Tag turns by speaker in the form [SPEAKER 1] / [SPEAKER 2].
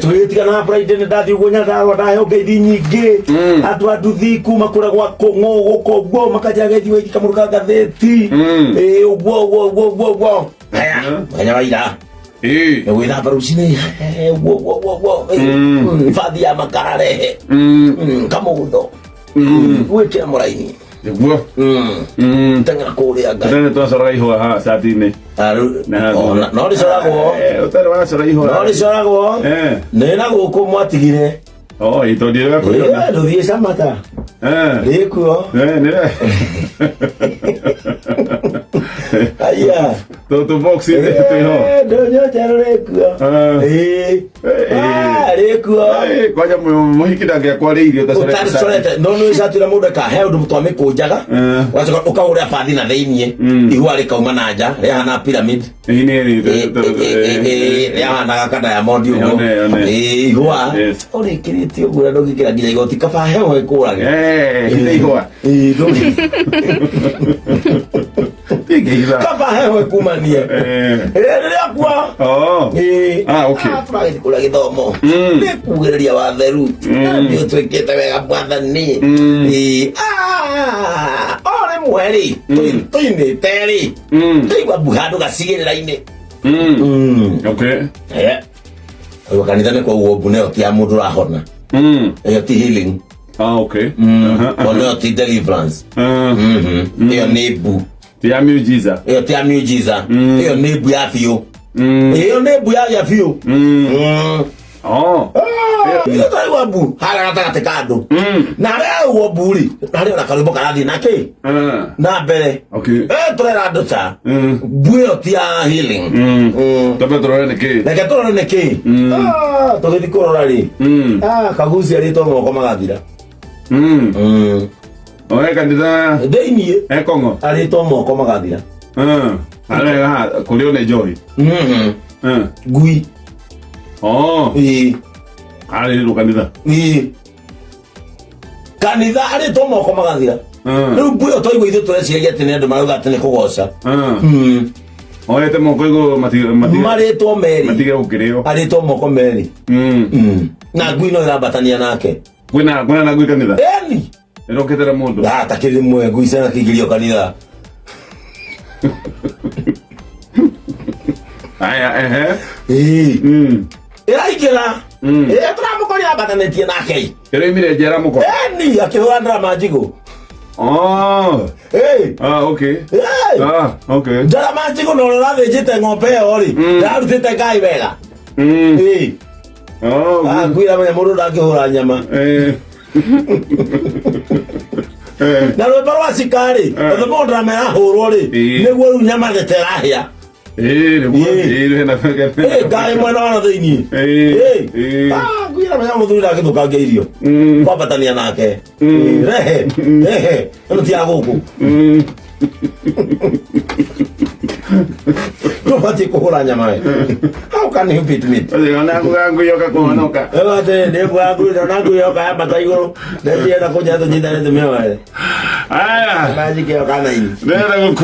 [SPEAKER 1] Tulitika na pride ne dati gonya da wada yo ke di nyige atu thiku makura gwa kongo goko gwo makajaga diwe kamuruka gatheti gwo aya waira wina barusine gwo fadhi ya makare kamudo wete moraini
[SPEAKER 2] gwo
[SPEAKER 1] tanga kore aga
[SPEAKER 2] tena to sora iho ha satine
[SPEAKER 1] no ri sora gwo
[SPEAKER 2] utare wa sora iho
[SPEAKER 1] no ri sora gwo nena goko mwatigire
[SPEAKER 2] ito dira ko yo
[SPEAKER 1] ndo die samata rekuo
[SPEAKER 2] nera
[SPEAKER 1] aya
[SPEAKER 2] to box ito ho
[SPEAKER 1] ndo nyo jaro rekuo rekuo
[SPEAKER 2] kwaja muhikida ngya kwa irio ta sora
[SPEAKER 1] sorete no isatira muda ka he ndu mutwa mikujaga wacha ukaura fathi na theinie igwa ri kauma nanja ri hana pyramid ya hana kada ya modi ugo igwa ori kiriti ugo ndo gikira nginya igoti kaba heho ikurage
[SPEAKER 2] igwa
[SPEAKER 1] kaba heho ikumanie ri kwa
[SPEAKER 2] okay
[SPEAKER 1] try kula githomo ni kugereria watheru ndio twekete wega mwathani ore mweri tuine teri tuigwa buhando gasigirira-ini
[SPEAKER 2] okay
[SPEAKER 1] oyo kanitha ni kwa uobu neo ti amundu rahona eyo ti healing
[SPEAKER 2] okay
[SPEAKER 1] ono ti deliverance eyo ni bu
[SPEAKER 2] ti amujiza
[SPEAKER 1] eyo ti amujiza eyo ni bu ya fiyo eyo ni bu ya fiyo iyo toi wabu hala gatagatĩ ka andũ na rĩu woburi na rĩo na karwĩmbo karathi nake na mbere tũrera andũ ta mbu ĩyo ti ya healing
[SPEAKER 2] tũbe tũrore nĩkĩ
[SPEAKER 1] reke tũrore nĩkĩ tũgĩthi kũrora rĩ kagucia rĩtwo moko magathira
[SPEAKER 2] oe kanitha
[SPEAKER 1] thĩiniĩ
[SPEAKER 2] ekong'o
[SPEAKER 1] arĩtwo moko magathira
[SPEAKER 2] arega kũrĩo nĩ njohi
[SPEAKER 1] ngui
[SPEAKER 2] arĩrwo kanitha
[SPEAKER 1] kanitha arĩtwo moko magathira rĩu mbu ĩyo twaigua ithuĩ tũreciria atĩ nĩ andũ marauga atĩ nĩ kũgoca
[SPEAKER 2] oete moko igũrũ
[SPEAKER 1] marĩtwo merĩ
[SPEAKER 2] matige gũkĩrĩo
[SPEAKER 1] arĩtwo moko merĩ na ngui no ĩrambatania nake
[SPEAKER 2] kwĩna na ngui kanitha
[SPEAKER 1] eni
[SPEAKER 2] ĩrokĩte na mũndũ
[SPEAKER 1] takĩrĩ mwe ngui cena kĩingĩrio kanitha
[SPEAKER 2] aya
[SPEAKER 1] ĩraingĩra tũramũkoria ambatanĩtie nake
[SPEAKER 2] ĩroimire njera mũko
[SPEAKER 1] eni akĩhũra ndarama njigũ ndarama njigũ no ũrathĩnjĩte ng'ombe ĩyo rĩ ndarutĩte ngai wega ngwĩra menya mũndũ ndangĩhũra nyama na rwĩmbo rwa cikarĩ othe mũndũ ndamera hũrwo rĩ nĩguo rĩu nyama gĩterahĩa ngai mwena wana thĩiniĩ ngwĩra menya mũthuri ndangĩthũkangia irio kwambatania nake rehe ĩno ti ya gũkũ ndũbatiĩ kũhũra nyama we how can you beat me
[SPEAKER 2] ngui yoka kũhonoka
[SPEAKER 1] ĩgote ndĩkuga ngui ona ngui yoka yambata igũrũ ndĩtienda kũnja tũnyitanĩte mĩoere
[SPEAKER 2] aya
[SPEAKER 1] majike yoka naini
[SPEAKER 2] ndĩrenda